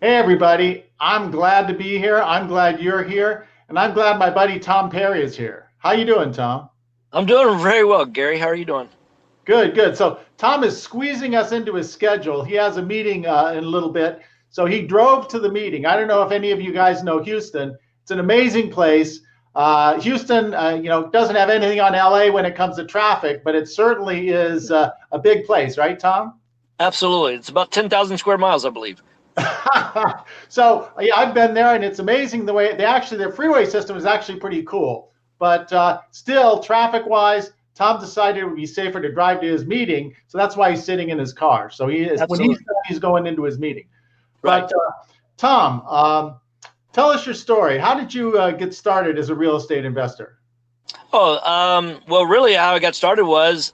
Hey everybody, I'm glad to be here. I'm glad you're here, and I'm glad my buddy Tom Perry is here. How you doing, Tom? I'm doing very well, Gary. How are you doing? Good, good. So Tom is squeezing us into his schedule. He has a meeting in a little bit, so he drove to the meeting. I don't know if any of you guys know Houston. It's an amazing place. Houston, doesn't have anything on LA when it comes to traffic, but it certainly is a big place, right, Tom? Absolutely. It's about 10,000 square miles, I believe. So yeah, I've been there, and it's amazing the way their freeway system is actually pretty cool. But still, traffic wise, Tom decided it would be safer to drive to his meeting, so that's why he's sitting in his car. So he is when Absolutely. he's going into his meeting. Right. But Tom, tell us your story. How did you get started as a real estate investor? Well, really, how I got started was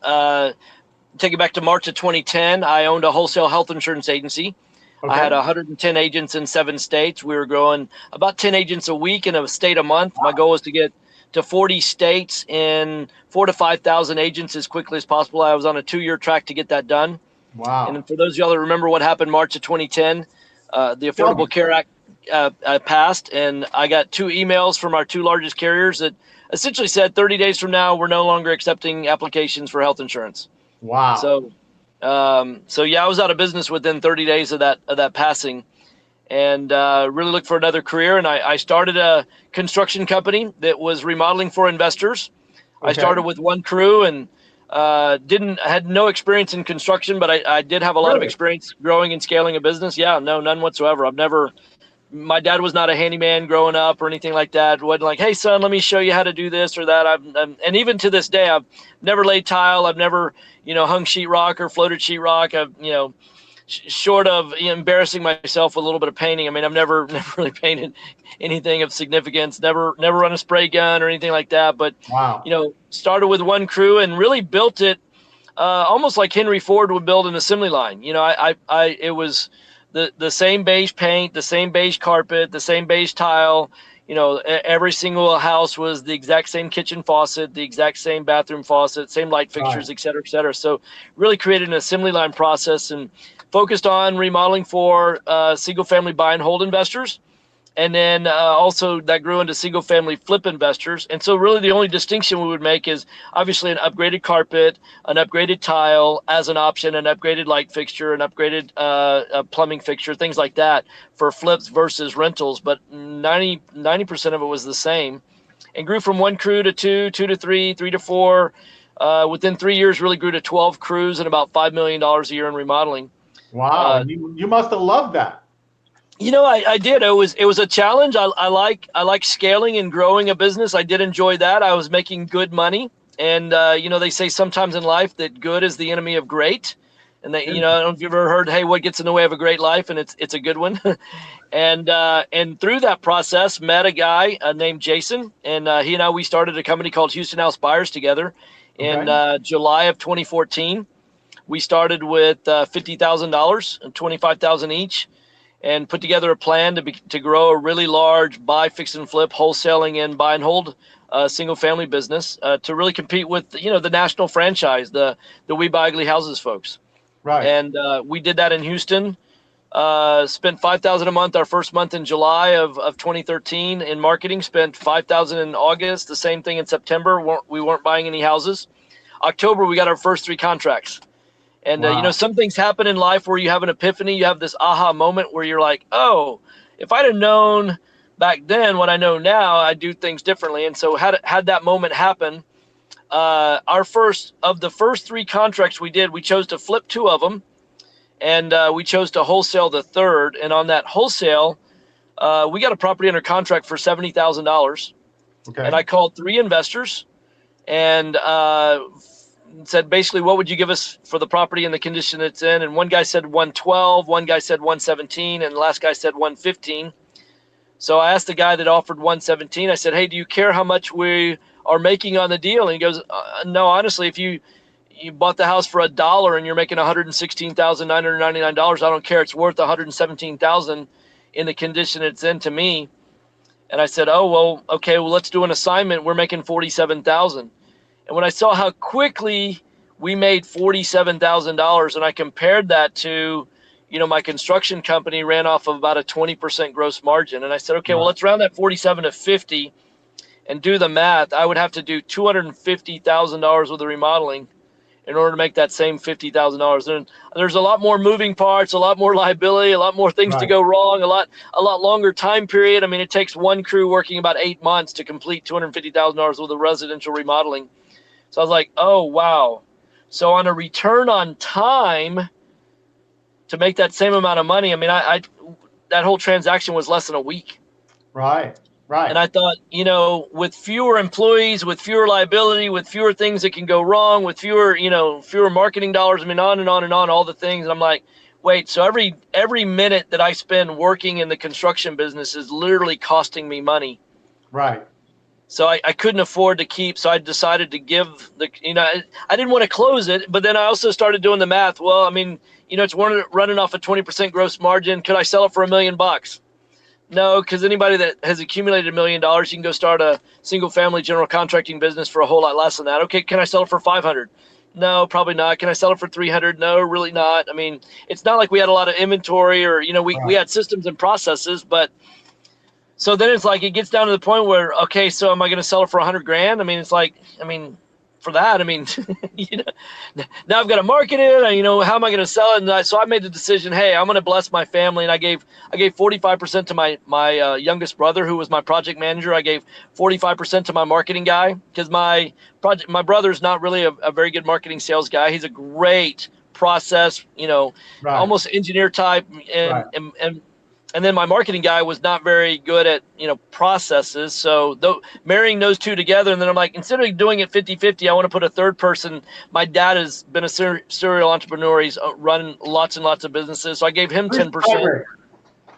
take it back to March of 2010. I owned a wholesale health insurance agency. I had Okay. 110 agents in 7 states. We were growing about 10 agents a week in a state a month. My goal was to get to 40 states in 4 to 5,000 agents as quickly as possible. I was on a 2-year track to get that done. Wow. And for those of y'all that remember what happened March of 2010, the Tell me. Affordable Care Act passed, and I got 2 emails from our 2 largest carriers that essentially said 30 days from now, we're no longer accepting applications for health insurance. Wow. So yeah, I was out of business within 30 days of that passing, and really looked for another career. And I started a construction company that was remodeling for investors. I Okay. started with one crew and didn't had no experience in construction, but I did have a lot of Really? experience growing and scaling a business. Yeah, no, none whatsoever. My dad was not a handyman growing up or anything like that. Wasn't like, hey son, let me show you how to do this or that. And even to this day, I've never laid tile. I've never, hung sheetrock or floated sheetrock. I've, short of embarrassing myself with a little bit of painting. I mean, I've never, never really painted anything of significance. Never run a spray gun or anything like that. But, Wow. started with one crew and really built it almost like Henry Ford would build an assembly line. It was the same beige paint, the same beige carpet, the same beige tile. Every single house was the exact same kitchen faucet, the exact same bathroom faucet, same light Right. fixtures, et cetera, et cetera. So really created an assembly line process and focused on remodeling for single family buy and hold investors. And then also that grew into single family flip investors. And so really the only distinction we would make is obviously an upgraded carpet, an upgraded tile as an option, an upgraded light fixture, an upgraded plumbing fixture, things like that for flips versus rentals. But 90% of it was the same, and grew from one crew to two, two to three, three to four. Within 3 years, really grew to 12 crews and about $5 million a year in remodeling. Wow. Uh, And you must have loved that. I did. It was a challenge. I like scaling and growing a business. I did enjoy that. I was making good money, and they say sometimes in life that good is the enemy of great, and that I don't know if you've ever heard, hey, what gets in the way of a great life, and it's a good one. And through that process, met a guy named Jason, and he and I we started a company called Houston House Buyers together in Okay. July of 2014. We started with $50,000 and 25,000 each and put together a plan to grow a really large buy, fix, and flip wholesaling and buy and hold single family business to really compete with the national franchise, the We Buy Ugly Houses folks. Right. And we did that in Houston. Spent 5,000 a month our first month in July of 2013 in marketing. Spent 5,000 in August. The same thing in September. We weren't buying any houses. October we got our first 3 contracts. And Wow. some things happen in life where you have an epiphany, you have this aha moment where you're like, oh, if I'd have known back then what I know now, I'd do things differently. And so had that moment happen, the first 3 contracts we did, we chose to flip 2 of them, and we chose to wholesale the third. And on that wholesale, we got a property under contract for $70,000. And Okay. I called 3 investors and said basically, what would you give us for the property in the condition it's in? And one guy said 112, one guy said 117, and the last guy said 115. So I asked the guy that offered 117. I said, hey, do you care how much we are making on the deal? And he goes, no, honestly, if you bought the house for $1 and you're making $116,999, I don't care. It's worth 117,000 in the condition it's in to me. And I said, oh, well, okay, well, let's do an assignment. We're making 47,000. And when I saw how quickly we made $47,000, and I compared that to, my construction company ran off of about a 20% gross margin. And I said, okay, well, let's round that 47 to 50 and do the math. I would have to do $250,000 worth of remodeling in order to make that same $50,000. And there's a lot more moving parts, a lot more liability, a lot more things to go wrong, a lot longer time period. I mean, it takes one crew working about 8 months to complete $250,000 worth of residential remodeling. So I was like, oh, wow. So on a return on time to make that same amount of money, I mean, I that whole transaction was less than a week. Right. And I thought, with fewer employees, with fewer liability, with fewer things that can go wrong, with fewer marketing dollars, I mean, on and on and on, all the things. And I'm like, wait, so every minute that I spend working in the construction business is literally costing me money. Right. So I couldn't afford to keep. So I decided to give I didn't want to close it, but then I also started doing the math. Well, I mean, it's running off a 20% gross margin. Could I sell it for $1 million? No, because anybody that has accumulated $1 million, you can go start a single family general contracting business for a whole lot less than that. Okay, can I sell it for 500? No, probably not. Can I sell it for 300? No, really not. I mean, it's not like we had a lot of inventory or, we had systems and processes, but so then it's like, it gets down to the point where, okay, so am I going to sell it for $100,000? I mean, it's like, for that, now I've got to market it. How am I going to sell it? And so I made the decision, hey, I'm going to bless my family. And I gave 45% to my youngest brother, who was my project manager. I gave 45% to my marketing guy, because my brother's not really a very good marketing sales guy. He's a great process, almost engineer type. And then my marketing guy was not very good at, processes. So marrying those two together, and then I'm like, instead of doing it 50-50, I want to put a third person. My dad has been a serial entrepreneur. He's run lots and lots of businesses. So I gave him 10%.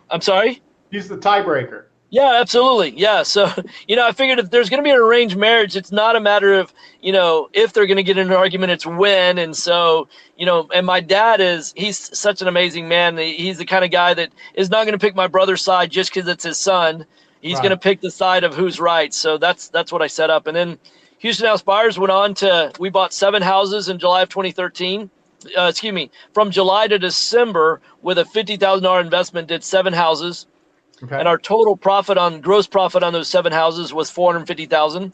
I'm sorry? He's the tiebreaker. Yeah, absolutely. Yeah. So, I figured if there's going to be an arranged marriage, it's not a matter of, if they're going to get in an argument, it's when. And so, and my dad he's such an amazing man. He's the kind of guy that is not going to pick my brother's side just because it's his son. He's going to pick the side of who's right. So that's what I set up. And then Houston House Buyers went on we bought 7 houses in July of 2013. From July to December with a $50,000 investment, did 7 houses. Okay. And our total gross profit on those 7 houses was $450,000.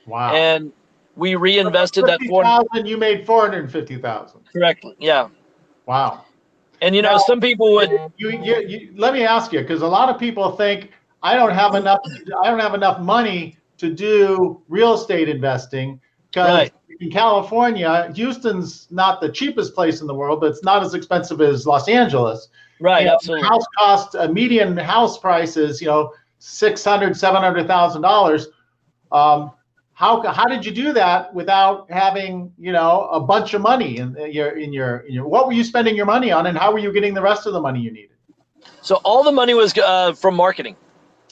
Wow! And we reinvested that $450,000. You made $450,000. Correctly, yeah. Wow! And now, some people would. You let me ask you, because a lot of people think I don't have enough money to do real estate investing, because in California, Houston's not the cheapest place in the world, but it's not as expensive as Los Angeles. Right, absolutely. House cost, a median house price is, $600,000-$700,000. How did you do that without having, a bunch of money in your what were you spending your money on, and how were you getting the rest of the money you needed? So all the money was from marketing,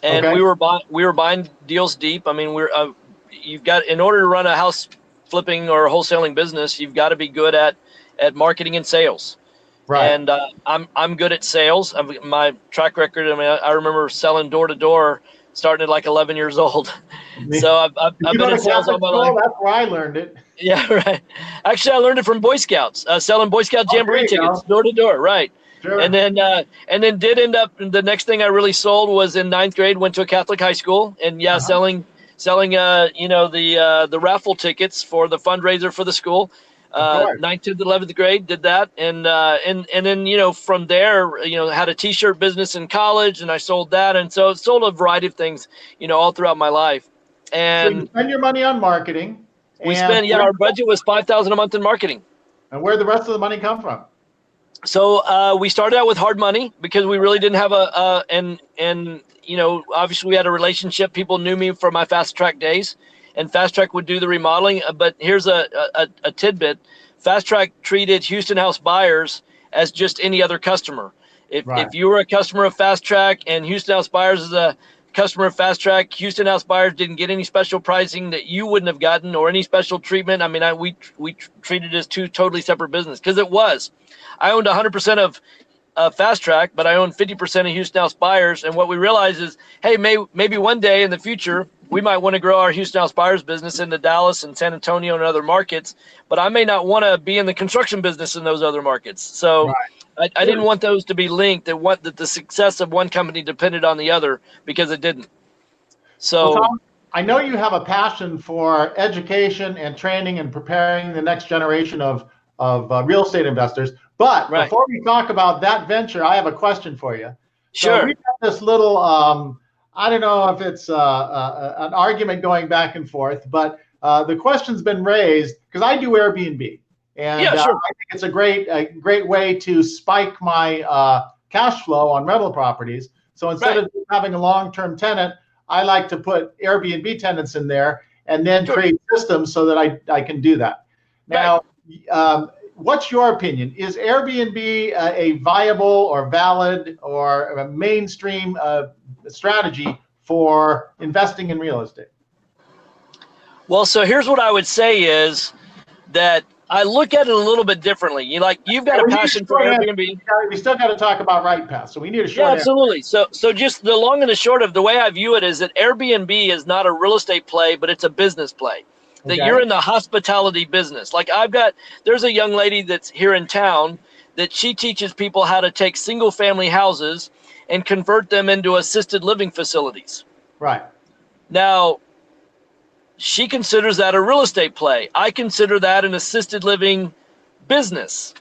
and we were buying deals deep. I mean, in order to run a house flipping or wholesaling business, you've got to be good at marketing and sales. Right. And I'm good at sales. My track record, I remember selling door to door starting at like 11 years old. So I've been in sales all my life. That's where I learned it. Yeah, right. Actually, I learned it from Boy Scouts, selling Boy Scout Jamboree tickets door to door. Right. Sure. And then did end up, the next thing I really sold was in 9th grade, went to a Catholic high school, and selling the raffle tickets for the fundraiser for the school. 9th to 11th grade, did that, and then from there had a t-shirt business in college, and I sold that, and so sold a variety of things all throughout my life. And so you spend your money on marketing. Our budget was $5,000 a month in marketing. And where'd the rest of the money come from? So we started out with hard money, because we really didn't have obviously we had a relationship. People knew me from my Fast Track days. And Fast Track would do the remodeling. But here's a tidbit. Fast Track treated Houston House Buyers as just any other customer. If you were a customer of Fast Track and Houston House Buyers is a customer of Fast Track, Houston House Buyers didn't get any special pricing that you wouldn't have gotten, or any special treatment. We treated it as two totally separate businesses, because it was. I owned 100% of Fast Track, but I own 50% of Houston House Buyers. And what we realize is, hey, maybe one day in the future, we might want to grow our Houston House Buyers business into Dallas and San Antonio and other markets, but I may not want to be in the construction business in those other markets. So I didn't want those to be linked, that the success of one company depended on the other, because it didn't. So, well, Tom, I know you have a passion for education and training and preparing the next generation of real estate investors. But before we talk about that venture, I have a question for you. Sure. So we got this little, I don't know if it's an argument going back and forth, but the question's been raised because I do Airbnb. And I think it's a great way to spike my cash flow on rental properties. So instead of having a long-term tenant, I like to put Airbnb tenants in there and then create systems so that I can do that. Now, what's your opinion? Is Airbnb a viable or valid or a mainstream strategy for investing in real estate? Well, so here's what I would say is that I look at it a little bit differently. You've got a passion for Airbnb. We still got to talk about RightPath, so we need a short answer. Absolutely. So just the long and the short of the way I view it is that Airbnb is not a real estate play, but it's a business play. That you're in the hospitality business. Like there's a young lady that's here in town that she teaches people how to take single family houses and convert them into assisted living facilities. Right. Now, she considers that a real estate play. I consider that an assisted living business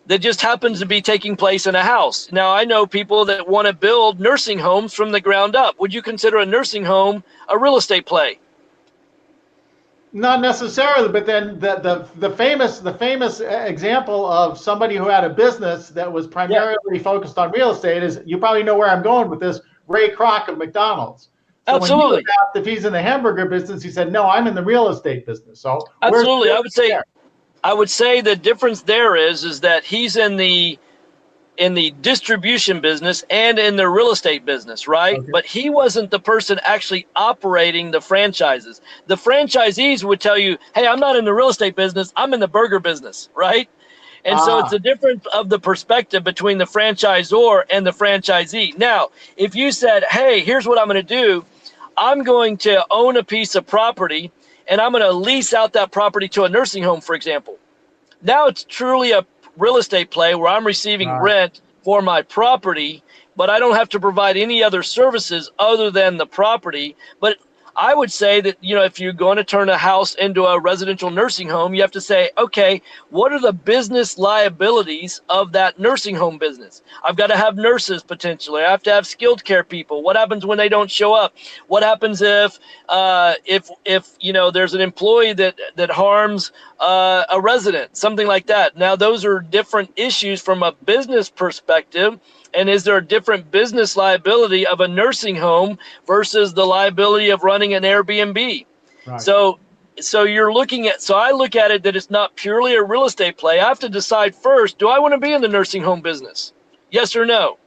that just happens to be taking place in a house. Now, I know people that want to build nursing homes from the ground up. Would you consider a nursing home a real estate play? Not necessarily, but then the famous example of somebody who had a business that was primarily focused on real estate is, you probably know where I'm going with this, Ray Kroc of McDonald's. So absolutely. When he was asked if he's in the hamburger business, he said, "No, I'm in the real estate business." So absolutely, I would say the difference there is that he's in the distribution business and in the real estate business, right? Okay. But he wasn't the person actually operating the franchises. The franchisees would tell you, "Hey, I'm not in the real estate business. I'm in the burger business," right? And so it's a difference of the perspective between the franchisor and the franchisee. Now, if you said, "Hey, here's what I'm going to do. I'm going to own a piece of property and I'm going to lease out that property to a nursing home," for example. Now it's truly a real estate play where I'm receiving rent for my property, but I don't have to provide any other services other than the property. But I would say that, if you're going to turn a house into a residential nursing home, you have to say, okay, what are the business liabilities of that nursing home business? I've got to have nurses potentially. I have to have skilled care people. What happens when they don't show up? What happens if there's an employee that harms a resident, something like that? Now, those are different issues from a business perspective. And is there a different business liability of a nursing home versus the liability of running an Airbnb? Right. So you're looking at, I look at it that it's not purely a real estate play. I have to decide first, do I want to be in the nursing home business? Yes or no?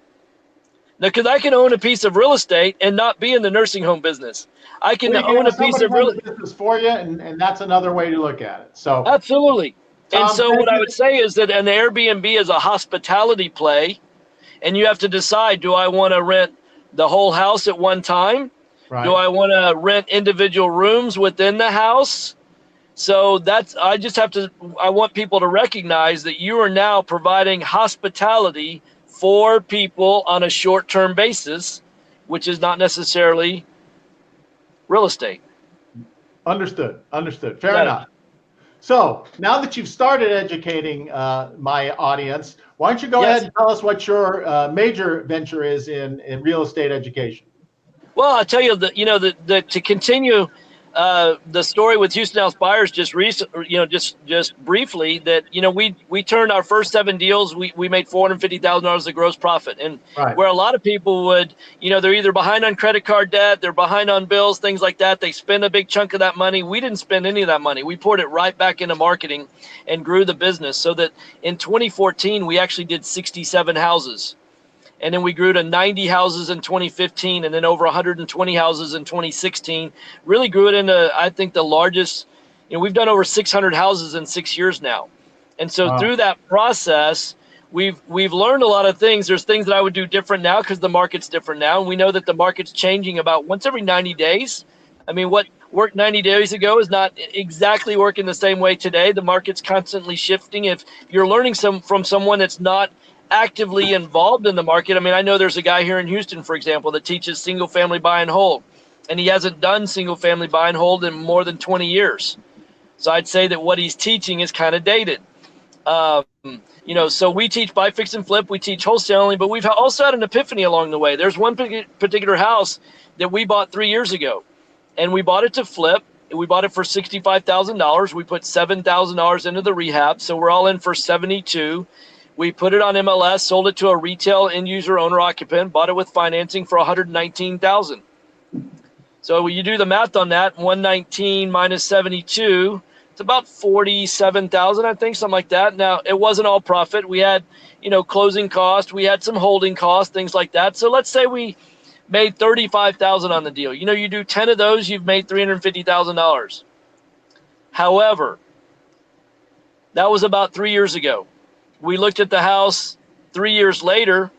Now, because I can own a piece of real estate and not be in the nursing home business. I can own a piece of real estate business for you, and that's another way to look at it. So absolutely. Tom, and so what I would say is that an Airbnb is a hospitality play. And you have to decide, do I want to rent the whole house at one time? Right. Do I want to rent individual rooms within the house? So I want people to recognize that you are now providing hospitality for people on a short-term basis, which is not necessarily real estate. Understood. Fair enough. So now that you've started educating my audience, why don't you go ahead and tell us what your major venture is in real estate education? Well, I'll tell you that to continue the story with Houston House Buyers just briefly, that we turned our first 7 deals, we made $450,000 of gross profit, and where a lot of people would, they're either behind on credit card debt, they're behind on bills, things like that. They spend a big chunk of that money. We didn't spend any of that money. We poured it right back into marketing and grew the business, so that in 2014 we actually did 67 houses. And then we grew to 90 houses in 2015, and then over 120 houses in 2016. Really grew it into, I think, the largest. We've done over 600 houses in 6 years now. And so through that process, we've learned a lot of things. There's things that I would do different now because the market's different now, and we know that the market's changing about once every 90 days. I mean, what worked 90 days ago is not exactly working the same way today. The market's constantly shifting. If you're learning from someone that's not actively involved in the market, I mean, I know there's a guy here in Houston, for example, that teaches single family buy and hold, and he hasn't done single family buy and hold in more than 20 years. So I'd say that what he's teaching is kind of dated. So we teach buy, fix, and flip. We teach wholesaling, but we've also had an epiphany along the way. There's one particular house that we bought 3 years ago, and we bought it to flip. We bought it for $65,000. We put $7,000 into the rehab, so we're all in for $72,000. We put it on MLS, sold it to a retail end user owner occupant, bought it with financing for $119,000. So when you do the math on that, 119 minus 72, it's about 47,000, I think, something like that. Now, it wasn't all profit. We had, closing costs. We had some holding costs, things like that. So let's say we made 35,000 on the deal. You do 10 of those, you've made $350,000. However, that was about 3 years ago. We looked at the house 3 years later.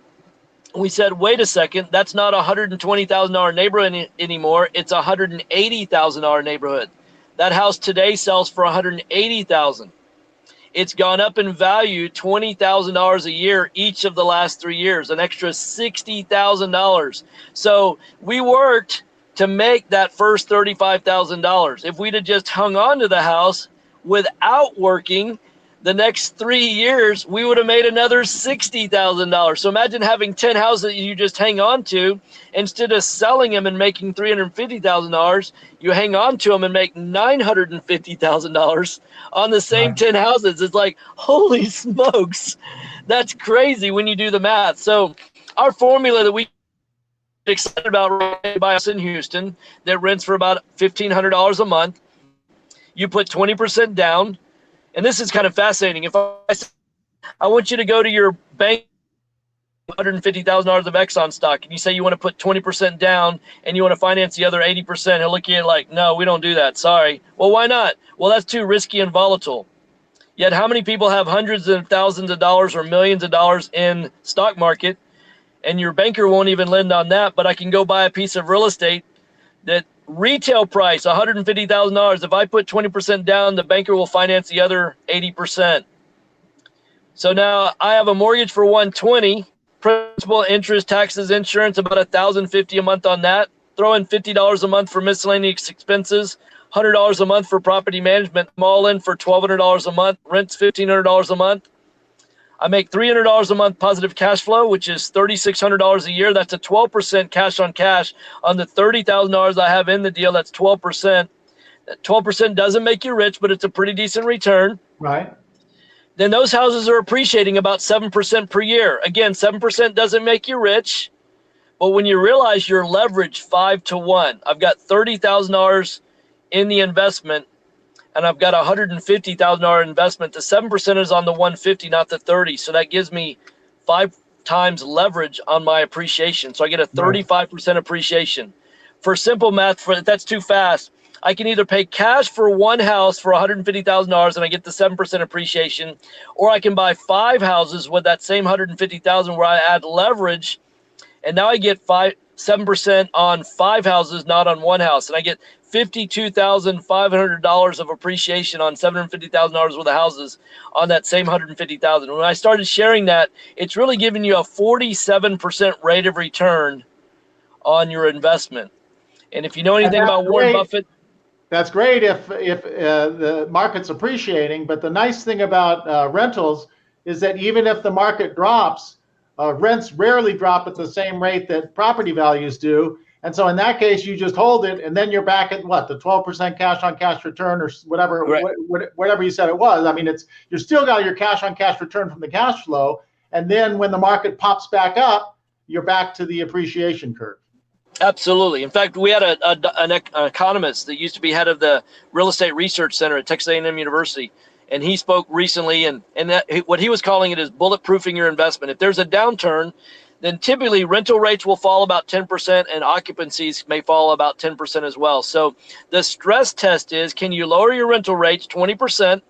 We said, wait a second, that's not a $120,000 neighborhood anymore. It's a $180,000 neighborhood. That house today sells for $180,000. It's gone up in value $20,000 a year each of the last 3 years, an extra $60,000. So we worked to make that first $35,000. If we'd have just hung on to the house without working, the next 3 years, we would have made another $60,000. So imagine having 10 houses that you just hang on to. Instead of selling them and making $350,000, you hang on to them and make $950,000 on the same 10 houses. It's like, holy smokes, that's crazy when you do the math. So our formula that we excited about by us in Houston that rents for about $1,500 a month. You put 20% down. And this is kind of fascinating. If I want you to go to your bank, $150,000 of Exxon stock, and you say you want to put 20% down and you want to finance the other 80%, he'll look at you like, no, we don't do that. Sorry. Well, why not? Well, that's too risky and volatile. Yet how many people have hundreds of thousands of dollars or millions of dollars in stock market, and your banker won't even lend on that, but I can go buy a piece of real estate that retail price $150,000. If I put 20% down, the banker will finance the other 80%. So now I have a mortgage for $120, principal, interest, taxes, insurance, about $1,050 a month on that. Throw in $50 a month for miscellaneous expenses, $100 a month for property management. I'm all in for $1,200 a month. Rent's $1,500 a month. I make $300 a month positive cash flow, which is $3,600 a year. That's a 12% cash on cash on the $30,000 I have in the deal. That's 12%. That 12% doesn't make you rich, but it's a pretty decent return. Right. Then those houses are appreciating about 7% per year. Again, 7% doesn't make you rich, but when you realize you're leveraged 5 to 1, I've got $30,000 in the investment, and I've got a $150,000 investment. The 7% is on the 150, not the 30. So that gives me 5 times leverage on my appreciation. So I get a 35% appreciation. For simple math, that's too fast. I can either pay cash for one house for $150,000 and I get the 7% appreciation, or I can buy 5 houses with that same $150,000 where I add leverage, and now I get 7% on 5 houses, not on one house, and I get $52,500 of appreciation on $750,000 worth of houses on that same $150,000. When I started sharing that, it's really giving you a 47% rate of return on your investment. And if you know anything about Warren Buffett, that's great if the market's appreciating. But the nice thing about rentals is that even if the market drops, rents rarely drop at the same rate that property values do. And so in that case, you just hold it, and then you're back at what, the 12% cash on cash return or whatever, right, whatever you said it was. I mean, you're still got your cash on cash return from the cash flow. And then when the market pops back up, you're back to the appreciation curve. Absolutely. In fact, we had an economist that used to be head of the Real Estate Research Center at Texas A&M University, and he spoke recently, and what he was calling it is bulletproofing your investment. If there's a downturn, then typically rental rates will fall about 10% and occupancies may fall about 10% as well. So the stress test is, can you lower your rental rates 20%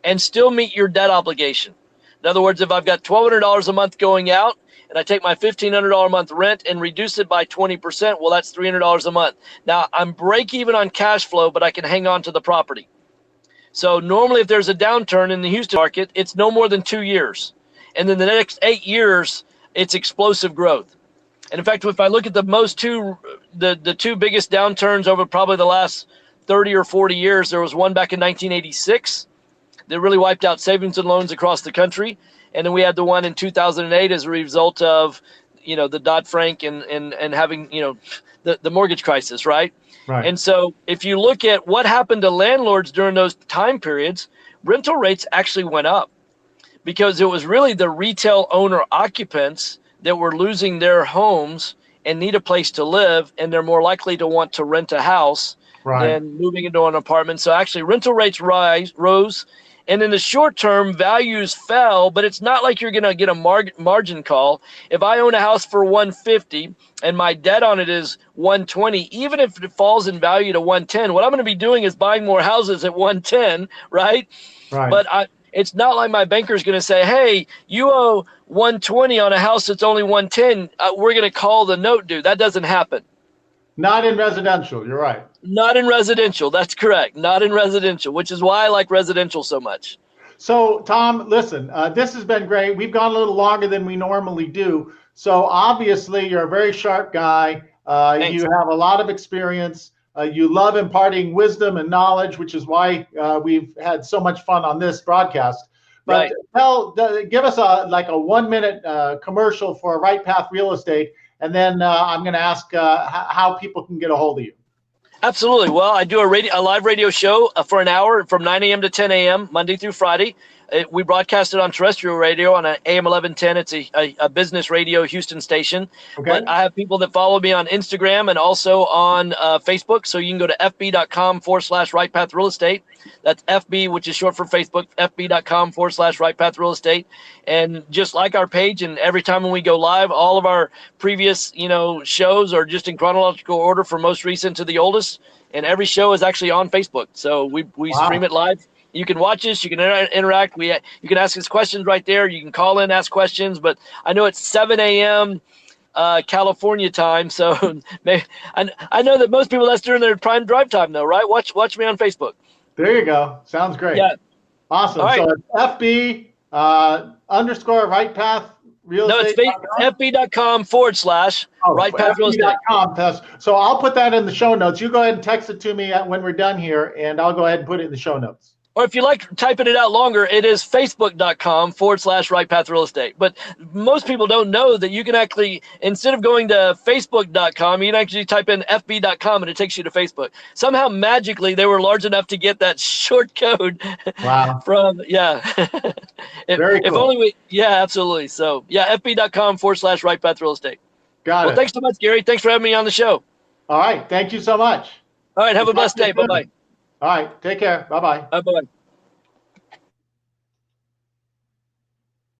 and still meet your debt obligation? In other words, if I've got $1,200 a month going out and I take my $1,500 a month rent and reduce it by 20%, well, that's $300 a month. Now, I'm break even on cash flow, but I can hang on to the property. So normally if there's a downturn in the Houston market, it's no more than 2 years. And then the next 8 years, it's explosive growth. And in fact, if I look at the two biggest downturns over probably the last 30 or 40 years, there was one back in 1986 that really wiped out savings and loans across the country. And then we had the one in 2008 as a result of, the Dodd-Frank and having, the mortgage crisis, right? Right. And so if you look at what happened to landlords during those time periods, rental rates actually went up because it was really the retail owner occupants that were losing their homes and need a place to live, and they're more likely to want to rent a house than moving into an apartment. So actually rental rates rose, and in the short term, values fell, but it's not like you're going to get a margin call. If I own a house for $150 and my debt on it is $120, even if it falls in value to $110, what I'm going to be doing is buying more houses at $110, right? But it's not like my banker's going to say, hey, you owe $120 on a house that's only $110. We're going to call the note due. That doesn't happen. Not in residential. You're right. Not in residential. That's correct. Not in residential, which is why I like residential so much. So, Tom, listen, this has been great. We've gone a little longer than we normally do. So obviously you're a very sharp guy. You have a lot of experience. You love imparting wisdom and knowledge, which is why we've had so much fun on this broadcast. But give us a 1 minute commercial for Right Path Real Estate, and then I'm going to ask how people can get a hold of you. Absolutely. Well, I do a live radio show for an hour from 9 a.m. to 10 a.m. Monday through Friday. We broadcast it on terrestrial radio on an AM 1110. It's a business radio Houston station. Okay. But I have people that follow me on Instagram and also on Facebook. So you can go to fb.com/Right Path Real Estate. That's FB, which is short for Facebook, fb.com/Right Path Real Estate. And just like our page, and every time when we go live, all of our previous, shows are just in chronological order from most recent to the oldest. And every show is actually on Facebook. So we stream it live. You can watch us. You can interact. You can ask us questions right there. You can call in, ask questions. But I know it's 7 a.m. California time. So I know that most people, that's during their prime drive time, though, right? Watch me on Facebook. There you go. Sounds great. Yeah. Awesome. Right. So it's FB_Right Path Real Estate. No, it's FB.com/Right Path Real Estate. So I'll put that in the show notes. You go ahead and text it to me when we're done here, and I'll go ahead and put it in the show notes. Or if you like typing it out longer, it is Facebook.com/Right Path Real Estate. But most people don't know that you can actually, instead of going to Facebook.com, you can actually type in FB.com and it takes you to Facebook. Somehow magically they were large enough to get that short code. Wow. From Very cool. If only absolutely. So FB.com/Right Path Real Estate. Got it. Well, thanks so much, Gary. Thanks for having me on the show. All right. Thank you so much. All right. Have a blessed day. Bye-bye. All right. Take care. Bye-bye. Bye-bye.